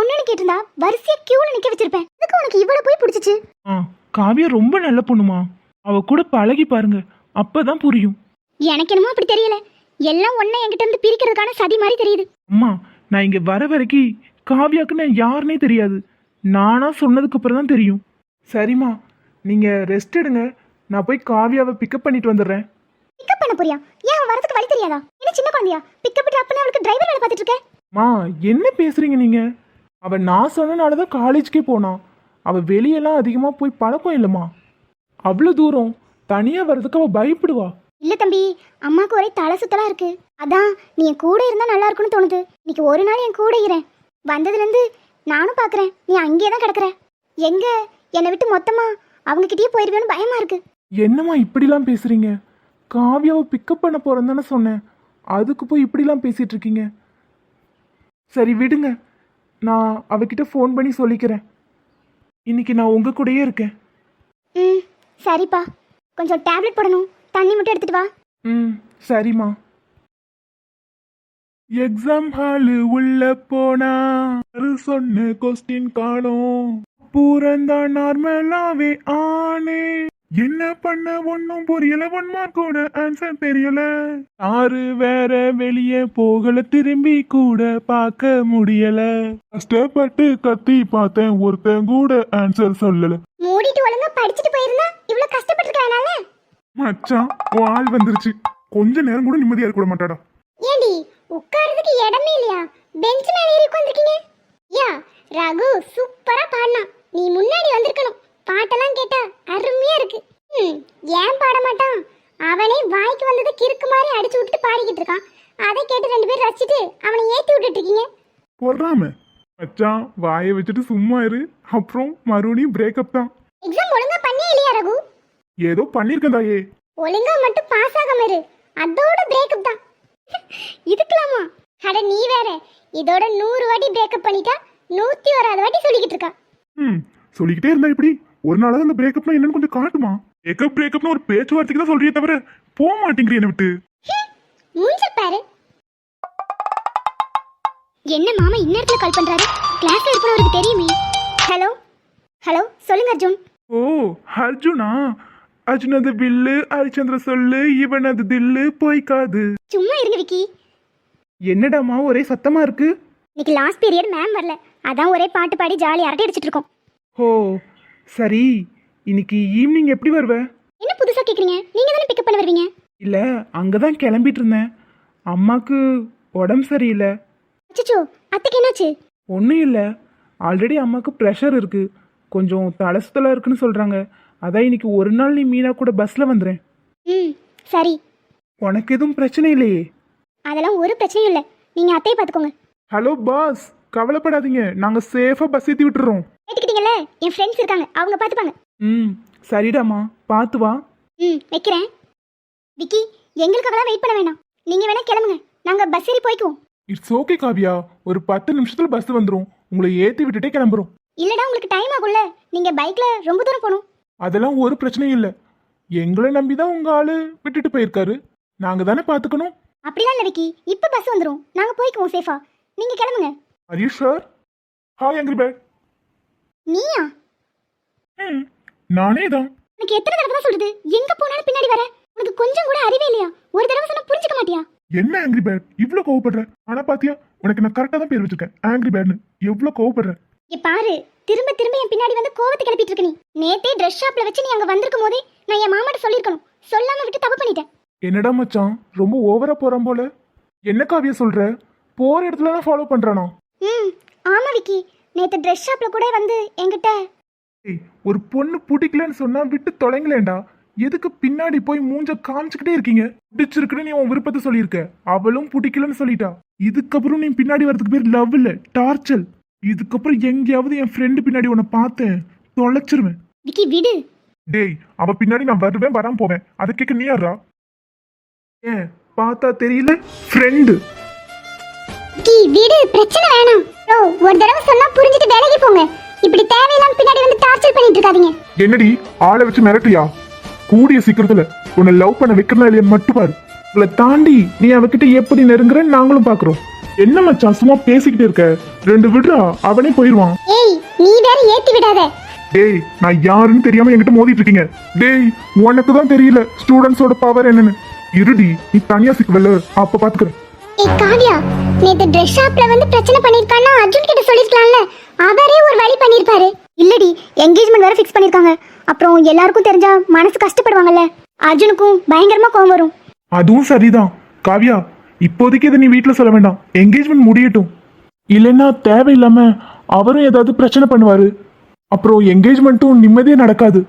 பொண்ணுன்னு கேட்டிருந்தா வரிசையா கியூல நிக்க வச்சிருப்பேன். அதுக்கு உனக்கு இவ்வளவு போய் பிடிச்சிச்சு? காவியா ரொம்ப நல்ல பொண்ணுமா. அவ கூட பழகி பாருங்க, அப்பதான் புரியும். எனக்கு என்னமோ அப்படி தெரியல. எல்லாம் ஒன்ன என்கிட்ட இருந்து பிரிக்கிறதுக்கான சதி மாதிரி தெரியுது. அம்மா, நான் இங்க வர வரைக்கும் காவியாக்கு நான் யாருன்னே தெரியாது. நானா சொன்னதுக்கு அப்புறம் தான் தெரியும். சரிம்மா, நீங்க ரெஸ்ட் எடுங்க. நான் போய் காவியாவை பிக்கப் பண்ணிட்டு வந்துடுறேன். பிக்கப் பண்ண போறியா? ஏன் அவன் வரதுக்கு வழி தெரியாதா? என்ன சின்ன குழந்தையா? பிக்கப் ட்ராப் பண்ண அவளுக்கு டிரைவர் வேலை பார்த்துட்டு இருக்க? மா, என்ன பேசுறீங்க நீங்க? அவ நான் சொன்னனாலதான் காலேஜ்க்கே போனான். அவ வெளியெல்லாம் அதிகமா போய் பழக்கம் இல்லைம்மா. அவ்வளோ தூரம் தனியா வர்றதுக்கு அவ பயப்படுவா. இல்ல தம்பி, அம்மாக்கு ஒரே தலை சுத்தலா இருக்கு. அதான் நீ என் கூட இருந்தா நல்லா இருக்கும்னு தோணுது. இன்னைக்கு ஒரு நாள் என் கூட இரேன். வந்ததுல இருந்து நானும் பாக்குறேன், நீ அங்கேயே தான் கிடக்குற. எங்க என்னை விட்டு மொத்தமா அவங்க கிட்டயே போயிருவேன்னு பயமா இருக்கு. என்னம்மா இப்படிலாம் பேசுறீங்க? காவியாவை பிக்கப் பண்ண போறேன்னு தானே சொன்னேன். அதுக்கு போய் இப்படிலாம் பேசிட்டு இருக்கீங்க. சரி விடுங்க, நான் அவகிட்ட ஃபோன் பண்ணி சொல்லிக்கிறேன். இன்னைக்கு நான் உங்க கூடயே இருக்கேன். ம் சரிப்பா, கொஞ்சம் டேப்லெட் போடணும், தண்ணி மட்டும் எடுத்துட்டு வா. ம் சரிம்மா. எக்ஸாம் ஹாலு உள்ள போனா சொன்ன கொஸ்டின் காணோம். பூரந்தான் நார்மலாவே ஆனே. என்ன பண்ண ஒன்னும் புரியல. 1 மார்க் கூட ஆன்சர் தெரியல. ஆறு வேற வெளியே போகல, திரும்பி கூட பார்க்க முடியல. கஷ்டப்பட்டு கத்தி பார்த்தேன், ஒருத்தன் கூட ஆன்சர் சொல்லல. மூடிட்டு ஒழுங்கா படிச்சிட்டு போயிருந்தா இவ்வளவு கஷ்டப்பட்டுருக்கனால. மச்சான், உன் ஆள் வந்துருச்சு. கொஞ்ச நேரம் கூட நிம்மதியா இருக்க மாட்டாடா. ஏண்டி உட்கார்றதுக்கு இடமே இல்லையா? பெஞ்ச் மேல ஏறி உட்கார்ந்திருக்கீங்க. யா ரகு சூப்பரா பாடுனா. நீ முன்னாடி வந்திருக்கணும். பாட்டெல்லாம் கேட்டா அருமையா இருக்கு. ஏன் பாட மாட்டான்? அவனே வாய்க்கு வந்தது கிறுக்கு மாதிரி அடிச்சு விட்டுட்டு பாடிக்கிட்டு இருக்கான். அதை கேட்டு 2 பேரும் ரசிச்சுட்டு அவனை ஏத்தி விட்டுட்டு இருக்கீங்க. போடுறாம மச்சான், வாயை வச்சுட்டு சும்மா இரு. அப்புறம் மறுபடியும் பிரேக்கப் தான். எக்ஸாம் ஒழுங்கா பண்ணியே இல்லையா ரகு? ஏதோ பண்ணிருக்கேன் தாயே. ஒழுங்கா மட்டும் பாஸ் ஆகாம இரு, அதோட பிரேக்கப் தான். இதுக்கலாமா? அட நீ வேற, இதோட 100 வாட்டி பிரேக்கப் பண்ணிட்டா 101வது வாட்டி சொல்லிக்கிட்டு இருக்கா. சொல்லிக்கிட்டே இருந்தா இப்படி ஒரு நாளாவது அந்த பிரேக்கப்னா என்னன்னு கொஞ்சம் காட்டுமா? பிரேக்கப்னு ஒரு பேச்சுவார்த்தைக்கு தான் சொல்றியே தவிர போக மாட்டேங்கிறீ என்ன விட்டு. மூஞ்ச பாரு. என்ன மாமா இந்நேரத்துல கால் பண்றாரு? கிளாஸ்ல இருப்பவருக்கு தெரியுமே. ஹலோ ஹலோ, சொல்லுங்க அர்ஜுன். ஓ அர்ஜுனா? அர்ஜுன் அது வில்லு, ஹரிச்சந்திர சொல்லு, இவன் அது தில்லு போய்க்காது. சும்மா இருங்க விக்கி. என்னடாமா ஒரே சத்தமா இருக்கு? இன்னைக்கு லாஸ்ட் பீரியட் மேம் வரல, அதான் ஒரே பாட்டு பாடி ஜாலி அரட்டை அடிச்சிட்டு இருக்கோம். ஓ சரி, இன்னைக்கு ஈவினிங் எப்படி வருவ? என்ன புதுசா கேக்குறீங்க? நீங்க தானே பிக்கப் பண்ண வருவீங்க. இல்ல, அங்கதான் கிளம்பிட்டு இருந்தேன். அம்மாக்கு உடம்பு சரியில்லை. அச்சச்சோ, அத்தைக்கு என்னாச்சு? ஒன்றும் இல்லை, ஆல்ரெடி அம்மாவுக்கு ப்ரெஷர் இருக்கு, கொஞ்சம் தலை சுத்தலா இருக்குன்னு சொல்றாங்க. அதான் இன்னைக்கு ஒரு நாள் நீ மீனா கூட பஸ்ல வந்துறேன். சரி. உனக்கு எதுவும் பிரச்சனை இல்லையே? அதெல்லாம் ஒரு பிரச்சனையும் இல்லை, நீங்க அத்தையை பார்த்துக்கோங்க. ஹலோ பாஸ், கவலைப்படாதீங்க, நாங்க சேஃபா பஸ் ஏற்றி விட்டுறோம். கேட்டுக்கிட்டீங்கல்ல, என் ஃப்ரெண்ட்ஸ் இருக்காங்க, அவங்க பார்த்துப்பாங்க. சரிடாமா, பார்த்து வா. வைக்கிறேன். விக்கி, எங்களுக்காகலாம் வெயிட் பண்ண வேணாம், நீங்க வேணா கிளம்புங்க, நாங்க பஸ் ஏறி போய்க்குவோம். இட்ஸ் ஓகே காவியா, ஒரு 10 நிமிஷத்துல பஸ் வந்துடும். உங்களை ஏற்றி விட்டுட்டே கிளம்புறோம். இல்லடா, உங்களுக்கு டைம் ஆகும்ல, நீங்க பைக்ல ரொம்ப தூரம் போகணும். அதெல்லாம் ஒரு பிரச்சனையும் இல்லை. எங்களை நம்பி தான் உங்க ஆளு விட்டுட்டு போயிருக்காரு, நாங்க தானே பார்த்துக்கணும். அப்படிலாம் இல்லை விக்கி, இப்போ பஸ் வந்துடும், நாங்க போய்க்குவோம் சேஃபா. நீங்க கிளம்புங்க. Are you sure? Hi angry bag. நீயா? நானே தான். எனக்கு எத்தனை தடவை தான் சொல்றது, எங்க போனாலும் பின்னாடி வர. உனக்கு கொஞ்சம் கூட அறிவே இல்லையா? ஒரு தடவை சொன்னா புரிஞ்சுக்க மாட்டியா? என்ன ஆங்கிரி பேட் இவ்ளோ கோவப்படுற? ஆனா பாத்தியா, உனக்கு நான் கரெக்டா தான் பேர் வச்சிருக்கேன், ஆங்கிரி பேட்னு. எவ்ளோ கோவப்படுற பாரு, திரும்ப திரும்ப என் பின்னாடி வந்து கோவத்தை கிளப்பிட்டு இருக்க. நீ நேத்தே ட்ரெஸ் ஷாப்ல வச்சு நீ அங்க வந்திருக்கும் போதே நான் என் மாமாட்ட சொல்லிருக்கணும், சொல்லாம விட்டு தப்பு பண்ணிட்டேன். என்னடா மச்சான், ரொம்ப ஓவரா போறான் போல. என்ன காவியா சொல்ற? போற இடத்துல தான் ஃபாலோ பண்றானா? ஆமா விக்கி, நேத்து ட்ரெஸ் ஷாப்ல கூட வந்து என்கிட்ட ஒரு பொண்ணு பிடிக்கலன்னு சொன்னா விட்டு தொலைங்களேண்டா. எதுக்கு பின்னாடி போய் மூஞ்ச காமிச்சுக்கிட்டே இருக்கீங்க? பிடிச்சிருக்குன்னு நீ உன் விருப்பத்தை சொல்லியிருக்க, அவளும் பிடிக்கலன்னு சொல்லிட்டா. இதுக்கப்புறம் நீ பின்னாடி வரதுக்கு பேர் லவ் இல்ல, டார்ச்சல். இதுக்கப்புறம் எங்கேயாவது என் ஃப்ரெண்டு பின்னாடி உன்னை பார்த்தேன், தொலைச்சிருவேன். விக்கி விடு. டேய், அவ பின்னாடி நான் வருவேன், வராம போவேன், அதை கேட்க நீ யாரா? ஏன் பார்த்தா தெரியல, ஃப்ரெண்டு. விக்கி விடு, பிரச்சனை வேணாம். ஒரு தடவை சொன்னா புரிஞ்சுட்டு வேலைக்கு போங்க. இப்படி தேவையில்லாம பின்னாடி வந்து டார்ச்சர் பண்ணிட்டு இருக்காதீங்க. என்னடி ஆளை வச்சு மிரட்டியா? கூடிய சீக்கிரத்துல உன்னை லவ் பண்ண வைக்கிறதா இல்லையா மட்டும் பாரு. உங்களை தாண்டி நீ அவகிட்ட எப்படி நெருங்குறன்னு நாங்களும் பாக்குறோம். என்ன மச்சான் சும்மா பேசிக்கிட்டே இருக்க? ரெண்டு விடுறா, அவனே போயிருவான். ஏய் நீ வேற ஏத்தி விடாத. டேய், நான் யாருன்னு தெரியாம என்கிட்ட மோதிட்டு இருக்கீங்க. டேய், உனக்கு தான் தெரியல ஸ்டூடெண்ட்ஸோட பவர் என்னன்னு. இருடி, நீ தனியா சிக்குவல்ல, அப்ப பாத்துக்கிறேன். ஏய் காவியா, நேத்து ட்ரெஸ் ஷாப்ல வந்து பிரச்சனை பண்ணிருக்கானா அர்ஜுன் கிட்ட சொல்லிருக்கலாம்ல. அவரே ஒரு வழி பண்ணிருப்பாரு. இல்லடி, என்கேஜ்மெண்ட் வேற ஃபிக்ஸ் பண்ணிருக்காங்க. அப்புறம் எல்லாருக்கும் தெரிஞ்சா மனசு கஷ்டப்படுவாங்கல்ல. அர்ஜுனுக்கும் பயங்கரமா கோவம் வரும். அதுவும் சரிதான் காவியா, இப்போதைக்கு இதை நீ வீட்டுல சொல்ல வேண்டாம். என்கேஜ்மெண்ட் முடியட்டும். இல்லைன்னா தேவையில்லாம அவரும் ஏதாவது பிரச்சனை பண்ணுவாரு. அப்புறம் என்கேஜ்மெண்ட்டும் நிம்மதியே நடக்காது.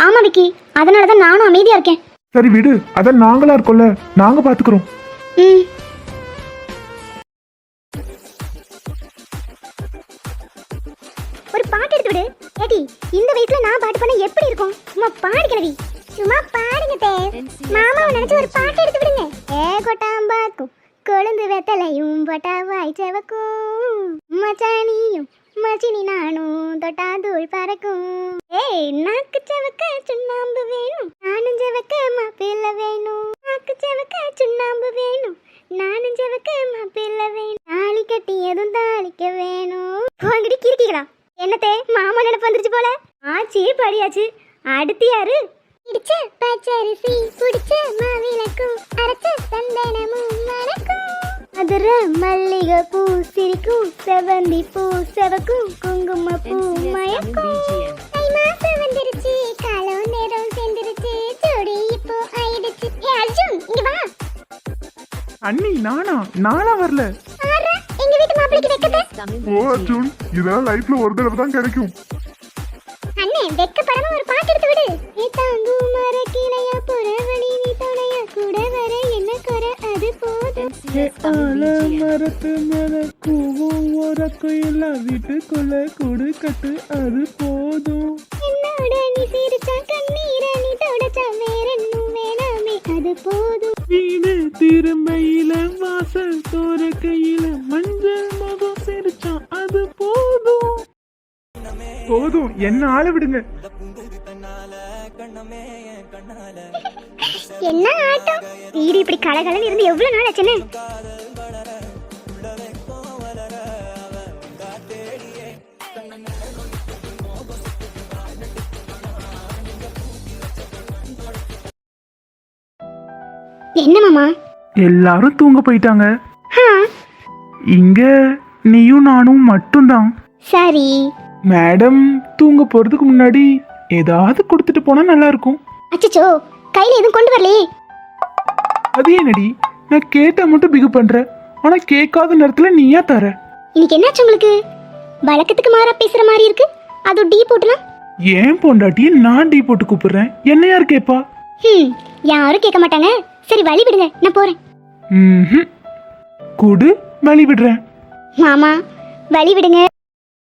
ஆமா விக்கி, அதனாலதான் நானும் அமைதியா இருக்கேன். சரி விடு, அதான் நாங்களா இருக்கோம்ல, நாங்க பாத்துக்கிறோம். ஒரு பாட்டு எடுத்து விடு. ஏடி, இந்த வயசுல நான் பாட்டு பண்ண எப்படி இருக்கும்? சும்மா பாடுகிறவி. சும்மா பாடுங்க தே. மாமாவை நினைச்சு ஒரு பாட்டு எடுத்து விடுங்க. கொட்டாம்பாக்கும் கொழுந்து வெத்தலையும் பொட்டாவாய் செவக்கும் மச்சானியும் மச்சினி நானும் தொட்டா தூள் பறக்கும். ஏய், நாக்கு செவக்க சுண்ணாம்பு வேணும், நானும் செவக்க மாப்பிள்ள வேணும். நாக்கு செவக்க சுண்ணாம்பு வேணும், நானும் செவக்க மாப்பிள்ள வேணும். தாலி கட்டி எதுவும் தாளிக்க வேணும். வாங்கிட்டு கிறுக்கிகளா? என்னத்தே, மாமா நினைப்பு வந்துருச்சு போல. ஆச்சு படியாச்சு. அடுத்து யாரு? இடிச்ச பச்சரிசி குடிச்ச மாவிளக்கும் அரைச்ச சந்தனமும் மணக்கும். அதுர மல்லிகை பூ சிரிக்கும், செவந்தி பூ செவக்கும், குங்கும பூ மயக்கும். தை மாசம் வந்துருச்சு, காலம் நேரம் சேர்ந்துருச்சு, ஜோடி இப்போ ஆயிடுச்சு. ஏ அர்ஜுன், இங்க வா. அண்ணி, நானா வரல. ஆறா, எங்க வீட்டு மாப்பிளைக்கு வெக்கத்தை. ஓ அர்ஜுன், இதெல்லாம் லைஃப்ல ஒரு தடவை தான் கிடைக்கும். அண்ணே, வெக்கப்படாம ஒரு பாட்டு எடுத்து விடு. நீ தாங்கு மரக்கிளையா புறவழி, நீ துணையா கூட வர என்ன குறை, அது போதும். மரத்து மேல கூவும் ஒரு குயில வீட்டுக்குள்ள கூடு கட்டு, அது போதும். என்னோட நீ சிரிச்சா கண்ணீர நீ தொடச்சா வேறென்னும் வேணாமே, அது போதும். வீடு திரும்பையில வாசல் தோற கையில மஞ்சள் முகம் சிரிச்சா, அது போதும். போதும், என்ன ஆள விடுங்க. என்ன ஆட்டம்! வீடு இப்படி கலகலன்னு இருந்து எவ்வளவு நாள் ஆச்சுன்னு. என்ன மாமா? எல்லாரும் தூங்க போயிட்டாங்க. இங்க நீயும் நானும் மட்டும்தான். சரி. மேடம் தூங்க போறதுக்கு முன்னாடி ஏதாவது கொடுத்துட்டு போனா நல்லா இருக்கும். அச்சச்சோ, கையில எதுவும் கொண்டு வரலையே. அது என்னடி, நான் கேட்டா மட்டும் பிகு பண்ற, ஆனா கேட்காத நேரத்துல நீயா தர. இன்னைக்கு என்னாச்சு உங்களுக்கு? வழக்கத்துக்கு மாறா பேசுற மாதிரி இருக்கு. அது டீ போட்டுலாம். ஏன் பொண்டாட்டியை நான் டீ போட்டு கூப்பிடுறேன், என்ன யார் கேப்பா? யாரும் கேட்க மாட்டாங்க. சரி வழி விடுங்க, நான் போறேன். குடு, வழி விடுறேன். மாமா வழி விடுங்க.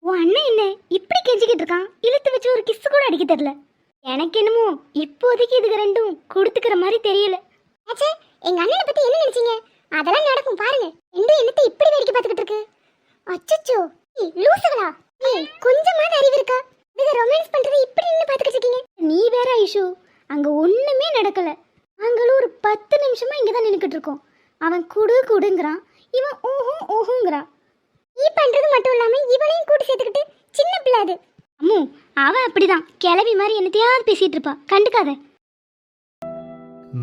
உன் அண்ணன் என்ன இப்படி கெஞ்சிக்கிட்டு இருக்கான்? இழுத்து வச்சு ஒரு கிஸ் கூட அடிக்க தெரியல. எனக்கு என்னமோ இப்போதைக்கு இதுக்கு ரெண்டும் கொடுத்துக்கிற மாதிரி தெரியல. ஆச்சே, எங்க அண்ணனை பத்தி என்ன நினைச்சீங்க? அதெல்லாம் நடக்கும் பாருங்க. ரெண்டும் என்னத்தை இப்படி வேடிக்கை பார்த்துக்கிட்டு இருக்கு. அச்சச்சோ, லூசுகளா? கொஞ்சமாவது அறிவு இருக்கா? இதுக்கு ரொமான்ஸ் பண்றது இப்படி நின்னு பார்த்துக்கிட்டு இருக்கீங்க. நீ வேற ஐஷு, அங்க ஒண்ணுமே நடக்கல. நாங்களும் ஒரு 10 நிமிஷமா இங்கதான் நின்னுக்கிட்டு இருக்கோம். அவன் குடு குடுங்கிறான், இவன் ஊஹும் ஊஹுங்கிறான். நீ பண்றது மட்டும் இல்லாம இவளையும் கூட்டி சேர்த்துக்கிட்டு சின்ன பிள்ளை அது. அம்மு, அவ அப்படிதான் கிளவி மாதிரி என்னத்தையாவது பேசிட்டு இருப்பா, கண்டுக்காத.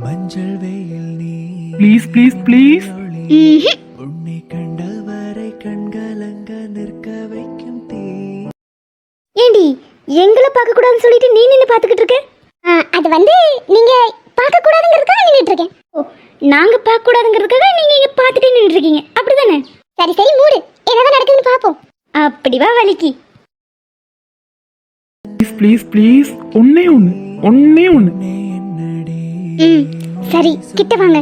மஞ்சள் வெயில் நீ ப்ளீஸ் ப்ளீஸ் ப்ளீஸ். உன்னை கண்டவரை கண்கலங்க நிற்க வைக்கும் தீ. ஏண்டி, எங்களை பார்க்க கூடாதுன்னு சொல்லிட்டு நீ நின்னு பாத்துக்கிட்டு இருக்க? அது வந்து நீங்க பார்க்க கூடாதுங்கிறதுக்காக நின்னுட்டு இருக்கேன். ஓ, நாங்க பார்க்க கூடாதுங்கிறதுக்காக நீங்க இங்க பார்த்துட்டு நின்னுட்டு இருக்கீங்க, அப்படிதானே? சரி சரி மூடு, என்னதான் நடக்குதுன்னு பாப்போம். அப்படி வா வலிக்கு. ப்ளீஸ் ப்ளீஸ் ப்ளீஸ், ஒன்னே ஒன்னு. சரி, கிட்ட வாங்க.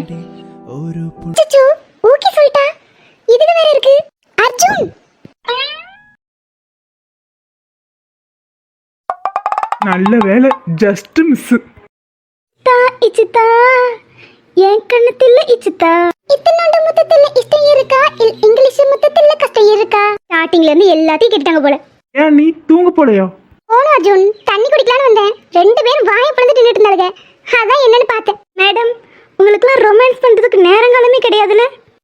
ஒரு அச்சச்சோ, ஓகே சொல்லிட்டா. இதுக்கு வேற இருக்கு. அர்ஜுன், நல்ல வேலை, ஜஸ்ட் மிஸ். தா இச்சுதா, என் கண்ணத்துல இச்சுதா. இத்தனோட முத்தத்துல இஷ்டம் இருக்கா, இங்கிலீஷ் முத்தத்துல கஷ்டம் இருக்கா? ஸ்டார்டிங்ல இருந்து எல்லாத்தையும் கேட்டாங்க போல. ஏன் நீ தூங்க போலையா? போன அர்ஜுன், தண்ணி குடிக்கலான்னு வந்தேன். 2 பேரும் வாயை பிளந்துட்டு நின்னுட்டு இருந்தாங்க. அதான் என்னன்னு பார்த்தேன். மேடம், உங்களுக்குலாம் ரொமான்ஸ் பண்றதுக்கு நேரங்காலமே கிடையாதுல.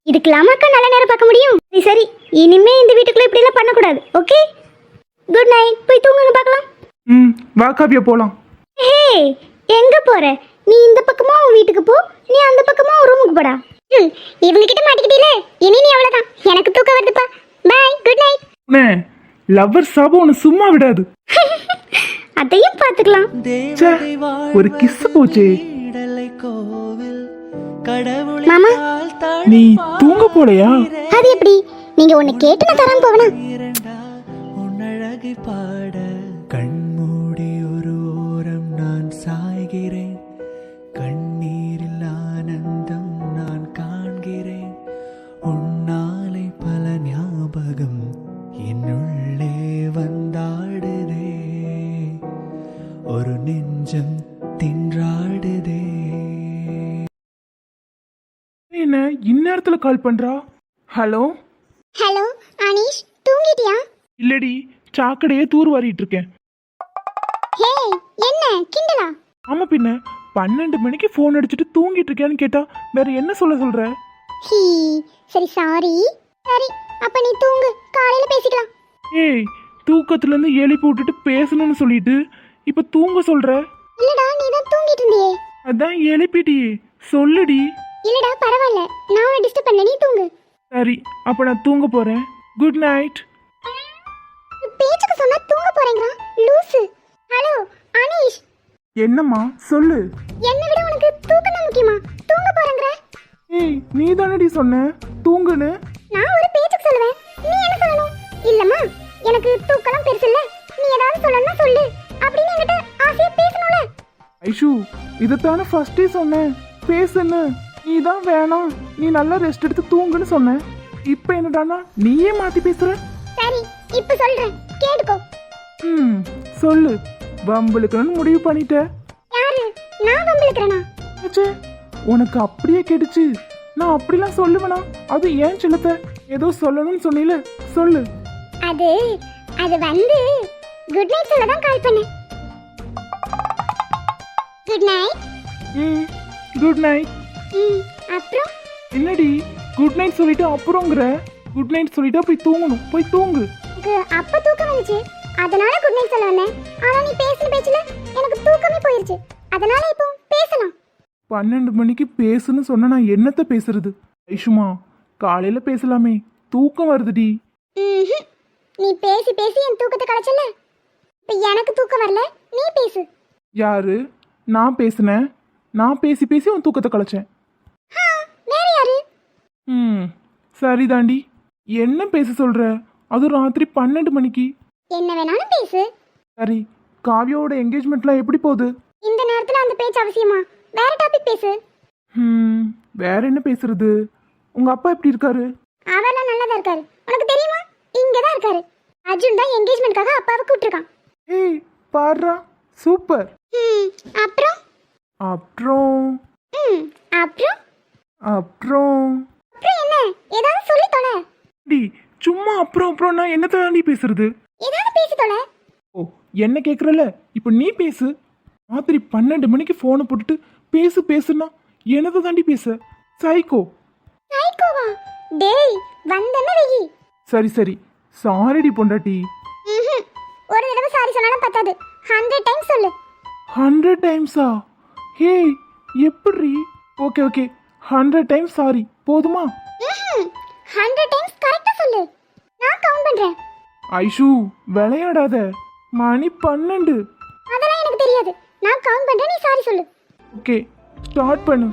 இதுக்கெல்லாம் அக்கா நல்ல நேரம் பார்க்க முடியும். சரி சரி, இனிமே இந்த வீட்டுக்குள்ள இப்படி எல்லாம் பண்ணக்கூடாது. Okay, good night. போய் தூங்குங்க பார்க்கலாம். ம், வா காவியா போலாம். ஹே, எங்க போற? நீ இந்த பக்கமா உன் வீட்டுக்கு போ, நீ அந்த பக்கமா உன் ரூமுக்கு போடா. இவங்க கிட்ட மாட்டிக்கிட்டீல, இனி நீ அவ்வளவுதான். எனக்கு தூக்கம் வருதுப்பா. Bye, good night. அண்ணே, லவ்வர் சாபம் உன்னை சும்மா விடாது. அதையும் பார்த்துக்கலாம். ச்சே, ஒரு kiss போச்சே. இடலை கோவில் கடவுளை மாமா, நீ தூங்க போலையா? அது எப்படி? நீங்க ஒன்னு கேட்டு நான் தராம போவனா? இரண்டா உன்னழகை பாட கண்மூடி ஒரு ஓரம் நான் சாய்கிறேன். கண்ணீரில் ஆனந்தம் நான் காண்கிறேன். உன்னாலை பல ஞாபகம் என்னுள்ளே வந்தாடுதே. ஒரு நெஞ்சம் தின்றாடுதே. என்ன இந்நேரத்துல கால் பண்றா? ஹலோ ஹலோ அனீஷ், தூங்கிட்டியா? இல்லடி, சாக்கடையே தூர் வாரிட்டு இருக்கேன். ஹே, என்ன கிண்டலா? ஆமா பின்ன, 12 மணிக்கு ஃபோன் அடிச்சுட்டு தூங்கிட்டு இருக்கேன்னு கேட்டா வேற என்ன சொல்ற? ஹீ, சரி சாரி. சரி, அப்ப நீ தூங்கு, காலையில பேசிக்கலாம். ஏய், தூக்கத்துல இருந்து எழுப்பி விட்டுட்டு பேசணும்னு சொல்லிட்டு இப்ப தூங்க சொல்ற? இல்லடா, நீ தான் தூங்கிட்டு இருந்தியே. அதான் எழுப்பிட்டியே, சொல்லுடி. இல்லடா, பரவாயில்ல, நான் உன்னை டிஸ்டர்ப் பண்ணல, நீ தூங்கு. சரி, அப்ப நான் தூங்க போறேன். Good night. பேச்சுக்கு சொன்னா தூங்க போறேங்கறான், லூசு. ஹலோ அனீஷ், என்னம்மா சொல்லு. என்னை விட உனக்கு தூக்கம் தான் முக்கியமா? தூங்க போறேங்கற. ஏய், நீ தானடி சொன்ன தூங்குன்னு. நான் ஒரு பேச்சுக்கு சொல்லுவேன், நீ என்ன சொல்லணும்? இல்லம்மா, எனக்கு தூக்கலாம் பெருசு இல்ல, நீ ஏதாவது சொல்லணும்னா சொல்லு அப்படின்னு என்கிட்ட ஆசையா பேசணும்ல. ஐஷு, இதைத்தானே ஃபர்ஸ்டே சொன்னேன் பேசுன்னு. நீ தான் வேணாம், நீ நல்லா ரெஸ்ட் எடுத்து தூங்குன்னு சொன்ன. இப்போ என்னடானா நீயே மாத்தி பேசுற? சரி, இப்ப சொல்றேன், கேட்டுக்கோ. ம், சொல்லு. வம்பளுக்கணும்னு முடிவு பண்ணிட்ட? யாரு? நான் வம்பிழுக்கிறேனா? ச்சே, உனக்கு அப்படியே கேட்டுச்சு. நான் அப்படிலாம் சொல்லுவேனா? அது ஏன் சிலத்த ஏதோ சொல்லணும்னு சொன்னீல, சொல்லு. அது அது வந்து குட் நைட் சொல்ல தான் கால் பண்ணேன். Good night. ம், குட் நைட். அப்புறம் என்னடி குட் நைட் சொல்லிட்டு அப்புறம்ங்கிற? குட் நைட் சொல்லிட்டா போய் தூங்கணும், போய் தூங்கு. எனக்கு அப்ப தூக்கம் வந்துச்சு, அதனால குட் நைட் சொல்ல வந்தேன். ஆனா நீ பேசின பேச்சுல எனக்கு தூக்கமே போயிருச்சு, அதனால இப்போ பேசலாம். 12 மணிக்கு பேசுன்னு சொன்னா நான் என்னத்த பேசுறது? ஐஷுமா, காலையில பேசலாமே, தூக்கம் வருதுடி. ம்ஹும். நீ பேசி பேசி என் தூக்கத்தை கலைச்சல, இப்ப எனக்கு தூக்கம் வரல, நீ பேசு. யாரு? நான் பேசுனேன்? நான் பேசி பேசி உன் தூக்கத்தை கலைச்சேன். வேற யாரு? ம், சரிதாண்டி. என்ன பேச சொல்ற? அது ராத்திரி 12 மணிக்கு. என்ன வேணாலும் பேசு. சரி, காவியோட என்கேஜ்மெண்ட்லாம் எப்படி போகுது? இந்த நேரத்துல அந்த பேச்சு அவசியமா? வேற டாபிக் பேசு. வேற என்ன பேசுறது? உங்க அப்பா எப்படி இருக்காரு? அவரெல்லாம் நல்லா தான் இருக்காரு, உனக்கு தெரியுமா? இங்க தான் இருக்காரு. அர்ஜுன் தான் என்கேஜ்மெண்ட்காக அப்பாவை கூப்பிட்டுருக்கான். ஏய், பாருடா, சூப்பர். அப்புறம் அப்புறம் அப்புறம் அப்புறம் அப்புறம் என்ன? ஏதாவது சொல்லி தொலை. டி, சும்மா அப்புறம் அப்புறம் நான் என்னத்த தாண்டி பேசுறது? ஏதாவது பேசி தொலை. ஓ, என்ன கேக்குறல? இப்போ நீ பேசு. ராத்திரி 12 மணிக்கு ஃபோனை போட்டுட்டு பேசு பேசுனா என்னத்தை தாண்டி பேச? சைக்கோ. சைக்கோவா? டேய், வந்தன வெயி. சரி சரி, சாரிடி பொண்டாட்டி. ஒரு தடவை சாரி சொன்னாலும் பத்தாது, 100 டைம்ஸ் சொல்லு. 100 டைம்ஸா? ஹே, எப்படி? ஓகே ஓகே, 100 டைம்ஸ் சாரி போதுமா? 100 டைம்ஸ் கரெக்டா சொல்லு, நான் கவுண்ட் பண்றேன். ஐஷு, விளையாடாத. மணி 12. அதெல்லாம் எனக்கு தெரியாது, நான் கவுண்ட் பண்றேன், நீ சாரி சொல்லு. ஓகே, ஸ்டார்ட் பண்ணு.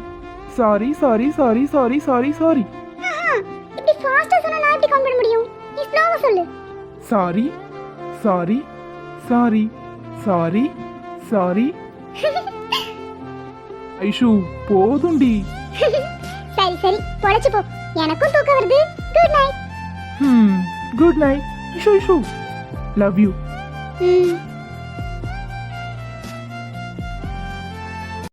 Sorry sorry sorry sorry sorry sorry. இப்படி ஃபாஸ்டா சொன்னா நான் எப்படி கவுண்ட் பண்ண முடியும்? நீ ஸ்லோவா சொல்லு. Sorry sorry sorry sorry sorry. Aishu, போதும்டி. சரி சரி, பொழைச்சு போ, எனக்கும் தூக்கம் வருது. Good night. Good night. Aishu Aishu, love you.